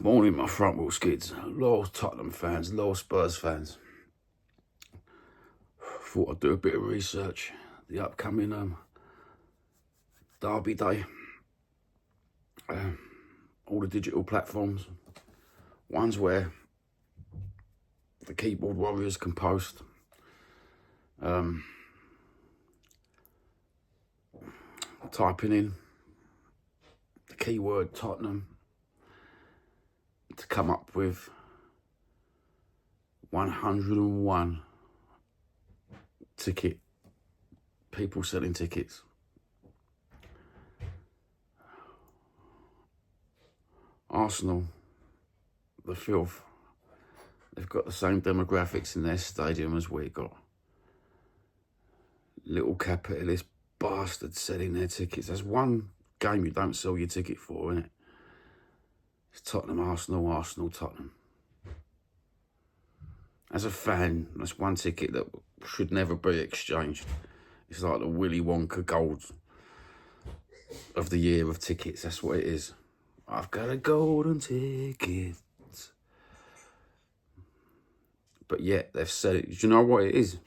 Morning, my front wheel skids. Loyal Tottenham fans, loyal Spurs fans. Thought I'd do a bit of research. The upcoming Derby Day. All the digital platforms. Ones where the keyboard warriors can post. Typing in the keyword Tottenham to come up with 101 people selling tickets. Arsenal, the filth, they've got the same demographics in their stadium as we got. Little capitalist bastards selling their tickets. That's one game you don't sell your ticket for, isn't it? It's Tottenham, Arsenal, Arsenal, Tottenham. As a fan, that's one ticket that should never be exchanged. It's like the Willy Wonka Gold of the year of tickets. That's what it is. I've got a golden ticket. But yet, they've said it. Do you know what it is?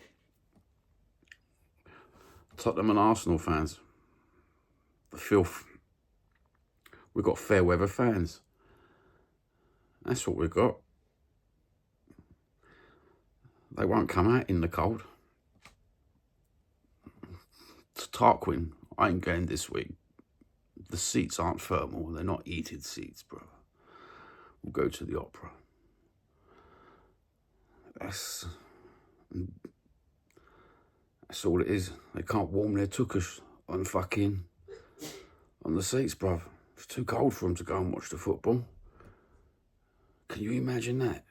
Tottenham and Arsenal fans. The filth. We've got fair weather fans. That's what we've got. They won't come out in the cold. To Tarquin, I ain't going this week. The seats aren't thermal. They're not heated seats, bro. We'll go to the opera. That's all it is. They can't warm their tuchus on the seats, bruv. It's too cold for them to go and watch the football. Can you imagine that?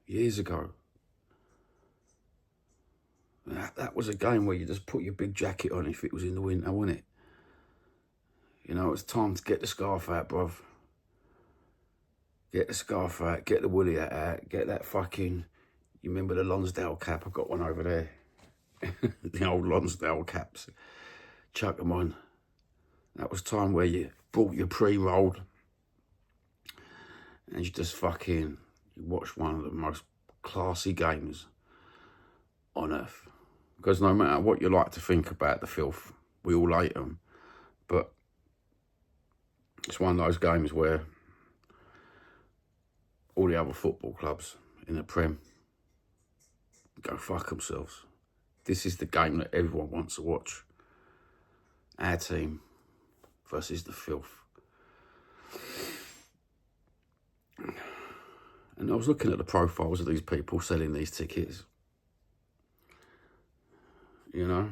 Years ago. That was a game where you just put your big jacket on if it was in the winter, wasn't it? You know, it's time to get the scarf out, bruv. Get the scarf out, get the woolly hat out, get that fucking... You remember the Lonsdale cap? I've got one over there. The old Lonsdale caps. Chuck them on. That was time where you brought your pre-rolled and you just you watched one of the most classy games on earth. Because no matter what you like to think about the filth, we all hate them. But it's one of those games where all the other football clubs in the Prem go fuck themselves. This is the game that everyone wants to watch. Our team versus the filth. And I was looking at the profiles of these people selling these tickets. You know,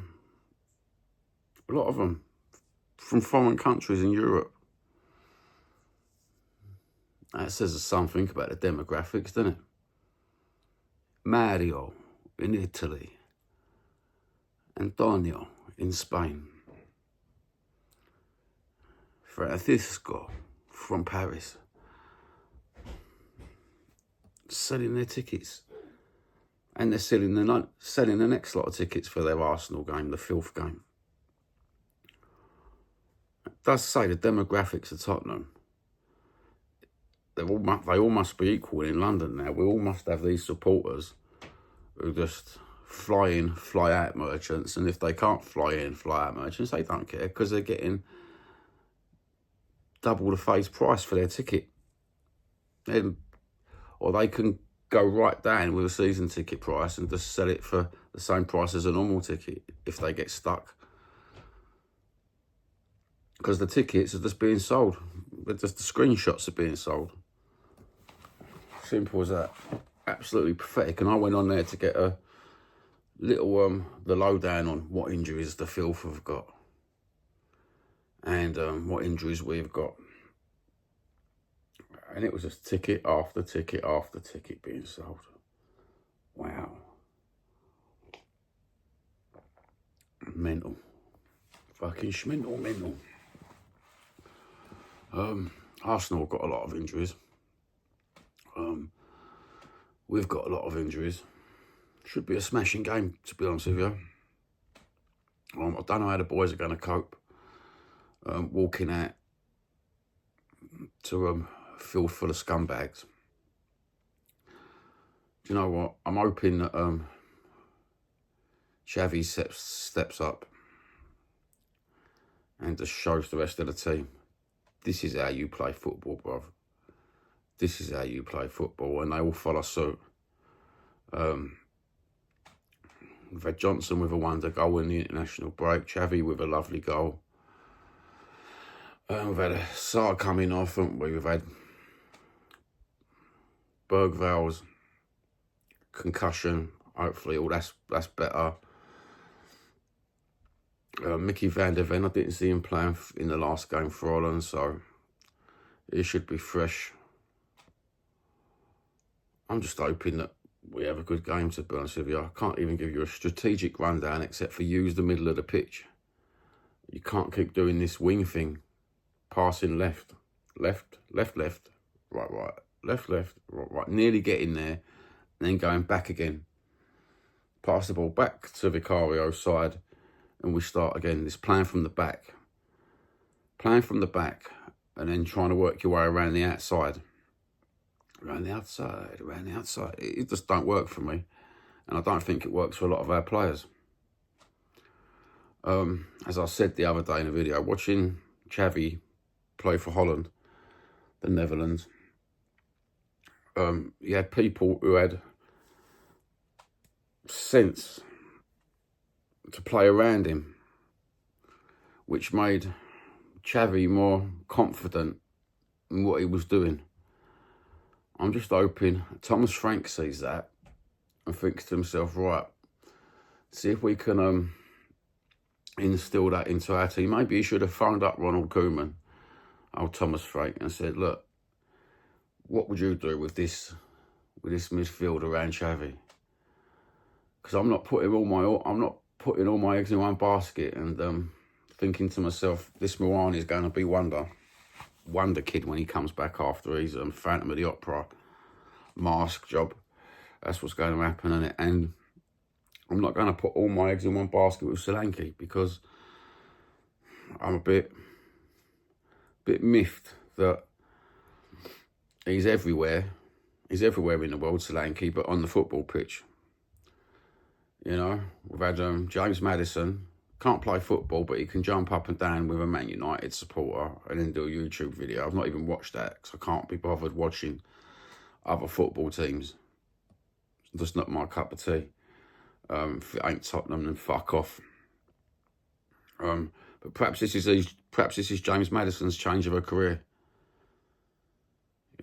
a lot of them from foreign countries in Europe. That says something about the demographics, doesn't it? Mario in Italy. Antonio in Spain. Francisco from Paris. Selling their tickets. And they're selling the next lot of tickets for their Arsenal game, the filth game. It does say the demographics of Tottenham. They all must be equal in London now. We all must have these supporters who just fly in, fly out merchants. And if they can't fly in, fly out merchants, they don't care because they're getting double the face price for their ticket. Or they can go right down with a season ticket price and just sell it for the same price as a normal ticket if they get stuck. Because the tickets are just being sold. Just the screenshots are being sold. Simple as that. Absolutely pathetic. And I went on there to get a little the lowdown on what injuries the filth have got. And what injuries we've got. And it was just ticket after ticket after ticket being sold. Wow. Mental. Fucking mental. Arsenal have got a lot of injuries. We've got a lot of injuries. Should be a smashing game, to be honest with you. I don't know how the boys are going to cope. Walking out to filled full of scumbags. Do you know what? I'm hoping that Xavi steps up and just shows the rest of the team, this is how you play football, bruv. This is how you play football, and they all follow suit. We've had Johnson with a wonder goal in the international break, Xavi with a lovely goal. We've had a Sarr coming off, haven't we? We've had Bergval's concussion. Hopefully all that's better. Mickey van der Ven, I didn't see him playing in the last game for Holland, so he should be fresh. I'm just hoping that we have a good game, to be honest with you. I can't even give you a strategic rundown except for use the middle of the pitch. You can't keep doing this wing thing. Passing left, right, left, right, nearly getting there, and then going back again. Pass the ball back to Vicario's side, and we start again. This playing from the back, and then trying to work your way around the outside. Around the outside. It just don't work for me, and I don't think it works for a lot of our players. As I said the other day in a video, watching Xavi play for Holland, the Netherlands, you had people who had sense to play around him, which made Xavi more confident in what he was doing. I'm just hoping Thomas Frank sees that and thinks to himself, right, see if we can instill that into our team. Maybe he should have phoned up Ronald Koeman, old Thomas Frank, and said, look, what would you do with this midfield around Xavi? Because I'm not putting all my eggs in one basket, and thinking to myself, this Moran is going to be Wonder Kid when he comes back after his Phantom of the Opera mask job. That's what's going to happen, isn't it? And I'm not going to put all my eggs in one basket with Solanke, because I'm a bit miffed that he's everywhere. He's everywhere in the world, Solanke, but on the football pitch. You know, we've had James Maddison, can't play football, but he can jump up and down with a Man United supporter and then do a YouTube video. I've not even watched that because I can't be bothered watching other football teams. It's just not my cup of tea. If it ain't Tottenham, then fuck off. But perhaps this is James Maddison's change of a career.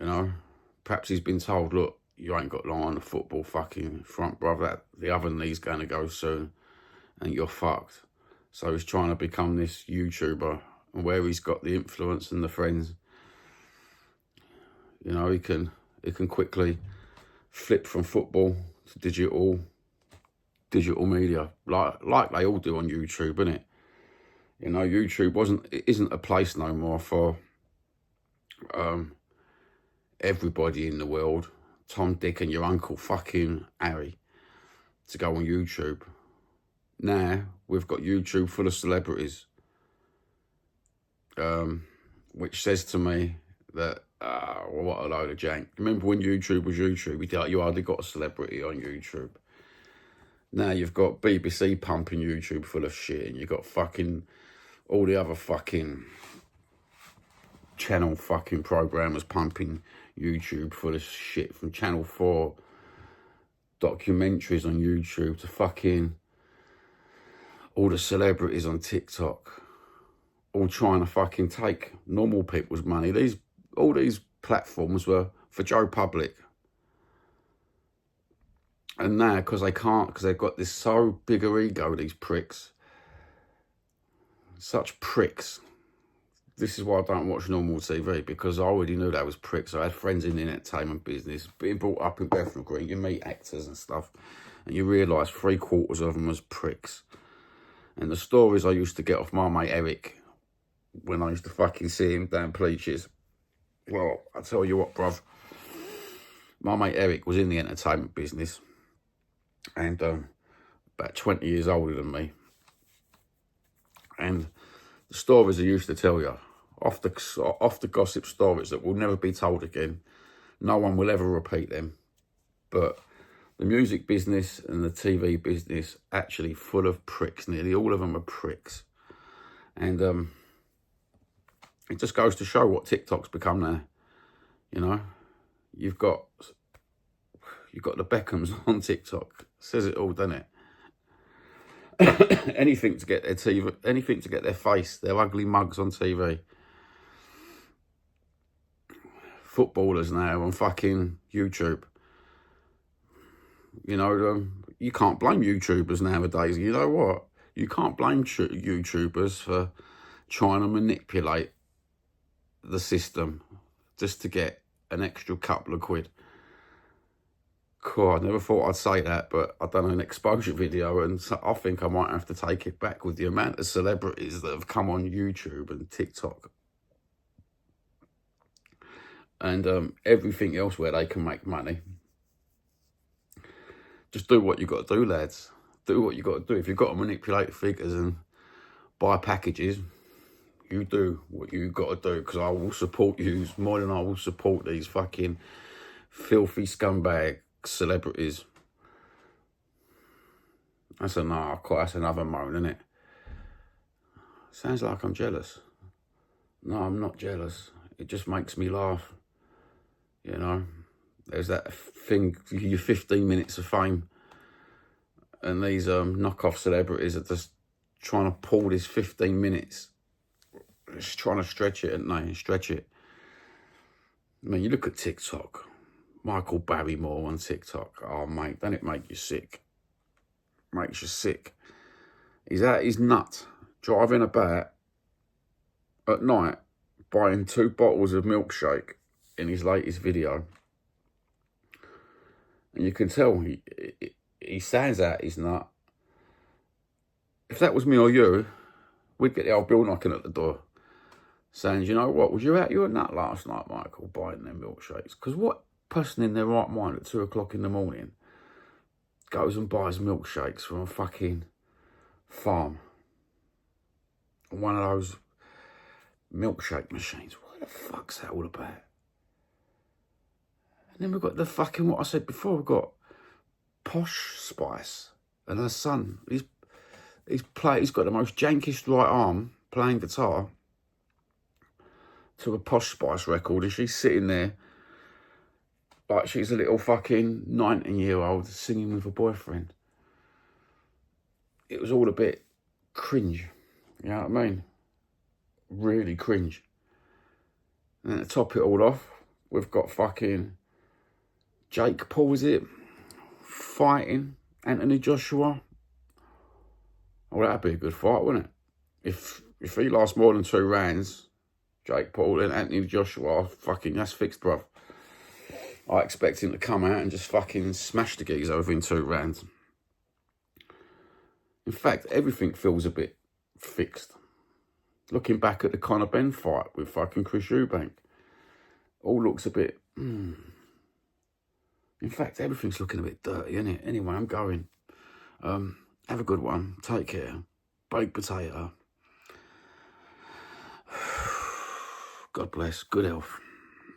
You know, perhaps he's been told, look, you ain't got long on the football fucking front, brother. The other knee's going to go soon, and you're fucked. So he's trying to become this YouTuber, and where he's got the influence and the friends, you know, he can quickly flip from football to digital media, like they all do on YouTube, innit? You know, YouTube isn't a place no more for everybody in the world, Tom, Dick, and your uncle fucking Harry, to go on YouTube. Now we've got YouTube full of celebrities, which says to me that what a load of jank. Remember when YouTube was YouTube? You hardly got a celebrity on YouTube. Now you've got BBC pumping YouTube full of shit, and you've got fucking all the other fucking channel fucking programmers pumping YouTube full of shit, from Channel 4 documentaries on YouTube to fucking all the celebrities on TikTok, all trying to fucking take normal people's money. All these platforms were for Joe Public. And now, because they can't, because they've got this so bigger ego, these pricks. Such pricks. This is why I don't watch normal TV, because I already knew they was pricks. I had friends in the entertainment business, being brought up in Bethnal Green. You meet actors and stuff, and you realise 3/4 of them was pricks. And the stories I used to get off my mate Eric, when I used to fucking see him down Pleaches. Well, I tell you what, bruv. My mate Eric was in the entertainment business, and about 20 years older than me. And the stories I used to tell you, off the gossip stories that will never be told again. No one will ever repeat them. But the music business and the TV business actually full of pricks. Nearly all of them are pricks. And it just goes to show what TikTok's become now. You know, you've got the Beckhams on TikTok. Says it all, doesn't it? Anything to get their TV, anything to get their face, their ugly mugs on TV. Footballers now on fucking YouTube. You know, you can't blame YouTubers nowadays. You know what? You can't blame YouTubers for trying to manipulate the system just to get an extra couple of quid. Cool, I never thought I'd say that, but I've done an exposure video and I think I might have to take it back with the amount of celebrities that have come on YouTube and TikTok and everything else where they can make money. Just do what you got to do, lads. Do what you got to do. If you've got to manipulate figures and buy packages, you do what you got to do, because I will support you more than I will support these fucking filthy scumbag celebrities. That's another moan, isn't it? Sounds like I'm jealous. No, I'm not jealous. It just makes me laugh. You know, there's that thing, your 15 minutes of fame, and these knockoff celebrities are just trying to pull this 15 minutes, just trying to stretch it, and they stretch it. I mean, you look at TikTok. Michael Barrymore on TikTok. Oh, mate, don't it make you sick? Makes you sick. He's out his nut, driving about at night, buying 2 bottles of milkshake in his latest video. And you can tell he stands out his nut. If that was me or you, we'd get the old Bill knocking at the door, saying, you know what, was you out your nut last night, Michael, buying them milkshakes? Because what person in their right mind at 2 o'clock in the morning goes and buys milkshakes from a fucking farm? One of those milkshake machines. What the fuck's that all about? And then we've got the fucking, what I said before, we've got Posh Spice and her son. He's got the most jankest right arm playing guitar to a Posh Spice record, and she's sitting there like she's a little fucking 19-year-old singing with a boyfriend. It was all a bit cringe, you know what I mean? Really cringe. And then to top it all off, we've got fucking Jake Paul, is it? Fighting Anthony Joshua. Oh, that'd be a good fight, wouldn't it? If he lasts more than 2 rounds, Jake Paul and Anthony Joshua, fucking, that's fixed, bruv. I expect him to come out and just fucking smash the geezer within 2 rounds. In fact, everything feels a bit fixed. Looking back at the Conor Benn fight with fucking Chris Eubank, all looks a bit... In fact, everything's looking a bit dirty, isn't it? Anyway, I'm going. Have a good one. Take care. Baked potato. God bless. Good health.